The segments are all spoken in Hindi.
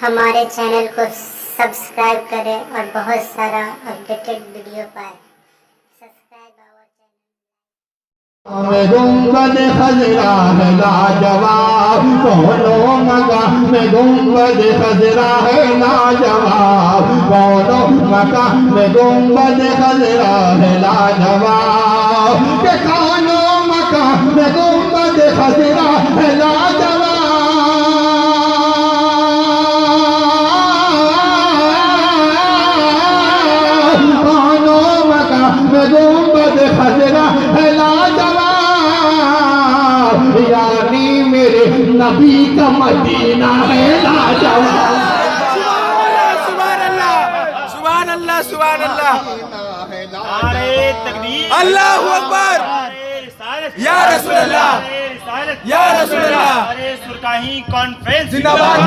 हमारे चैनल को सब्सक्राइब करें और बहुत सारा अपडेटेड वीडियो पाएं। Subscribe our channel. गुंबद खजरा है लाजवाब, दोनों मकाम में गुंबद खजरा है लाजवाब, दोनों मकाम में गुंबद खजरा है लाजवाब, के दोनों मकाम में गुंबद खजरा है लाजवाब, दोनों मकाम में गुंबद खजरा है लाजवाब, यानी मेरे नबी का मदीना है लाजवाब। सुभान अल्लाह, सुभान अल्लाह, सुभान अल्लाह। नारे तकबीर, अल्लाहु अकबर। या रसूल अल्लाह, या रसूल अल्लाह। अरे सुरकाही कॉन्फ्रेंस जिंदाबाद।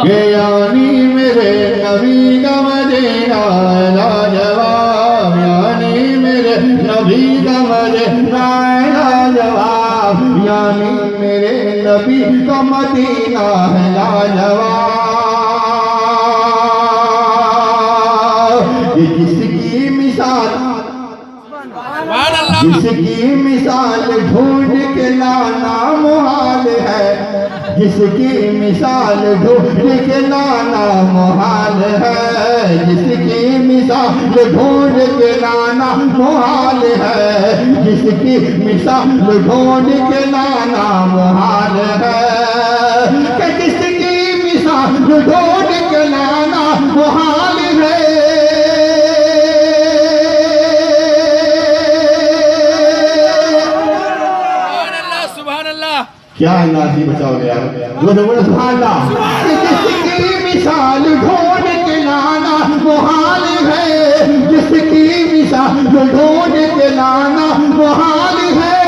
ये यानी मेरे नबी का मदीना है लाजवाब, यानी मेरे नबी का मदीना है लाजवाब, यानी मेरे नबी का मदीना है लाजवाब। ये जिसकी मिसाल, जिसकी मिसाल ढूंढ के लाना मुहाल है, जिसकी मिसाल ढूंढ के लाना मुहाल है, जिसकी मिसाल ढूंढ के लाना मुहाल है, जिसकी मिसाल ढूंढ के लाना मुहाल है, कि जिसकी मिसाल ढूंढ के लाना मुहाल है। क्या नाजी बचाओ गया सुभान अल्लाह। जिसकी मिसाल ढूंढ के लाना मुहाल है, जिसकी मिसाल ढूंढ के लाना मुहाल है,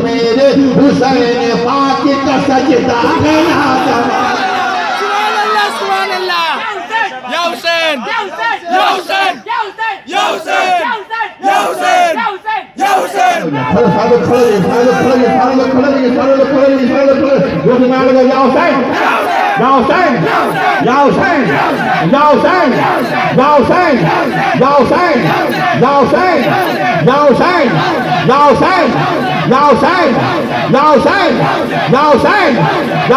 मेरे हुसैन पाक का सजदा है लाजवाब। सुभान अल्लाह, सुभान अल्लाह। या हुसैन, या हुसैन, या हुसैन, या हुसैन, या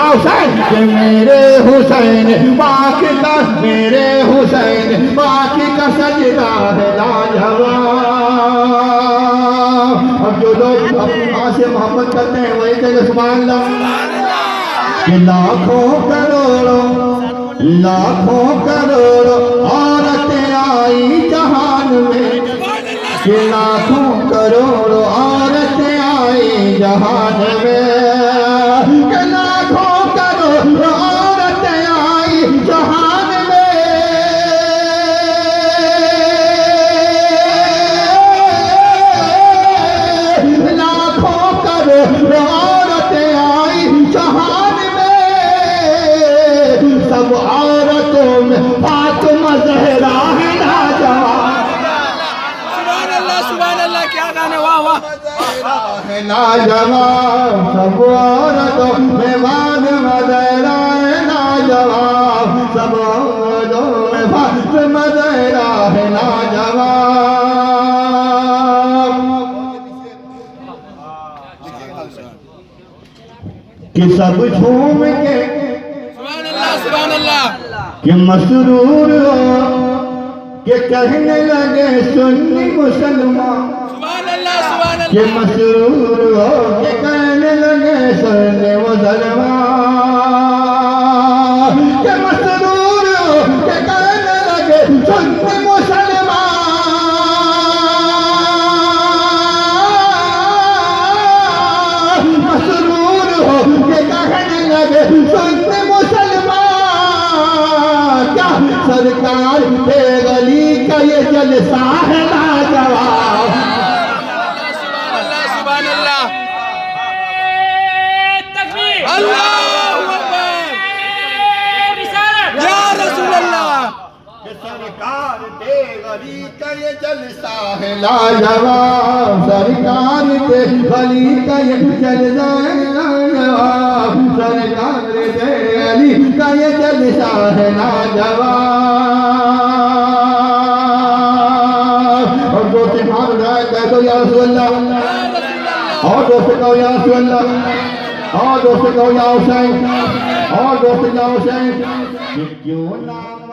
हुसैन। मेरे हुसैन पाक का, मेरे हुसैन पाक का सजदा है लाजवाब। अब जो लोग अपनी माँ से मोहब्बत करते हैं वही कहेंगे सुभान अल्लाह। कि लाखों करोड़ों, लाखों करोड़ों औरतें आई जहान में, कि लाखों करोड़ों औरतें आई जहान में, कि लाखों करोड़ों औरतें आई जहान में, लाखों करोड़ों औरतें आई जहान में, सब औरतों में फातिमा ज़हरा है लाजवाब। सुभान अल्लाह, सुभान अल्लाह। क्या गाने, वाह वाह। है लाजवाब, सब औरतों में फातिमा ज़हरा है लाजवाब, सब औरतों में फातिमा ज़हरा है लाजवाब। कि सब झूम के, सुभान अल्लाह, सुभान अल्लाह। कि मसरूर हो के कहने लगे सुन्नी मुसलमान, सुभान अल्लाह, सुभान कि अल्लाह। मसरूर हो के कहने लगे सुन्नी मुसलमान, कि मसरूर हो के कहने लगे सुन्नी मुसलमान, मसरूर हो के कहने लगे सुन्नी मुसलमान। क्या सरकार के गली का ये जलसा है लाजवाब। सुभान अल्लाह, सुभान अल्लाह। तकबीर, अल्लाहु अकबर। या रसूल अल्लाह। सरकार के गली का ये जलसा है लाजवाब, सरकार के गली का ये जलसा है लाजवाब, सरकार के गली ये जलसा है लाजवाब। और दोस्त भाग रहा है कह दो या रसूल अल्लाह, और दोस्त कहो या रसूल अल्लाह, और दोस्त कहो या हुसैन, और दोस्त या हुसैन। क्यों नाम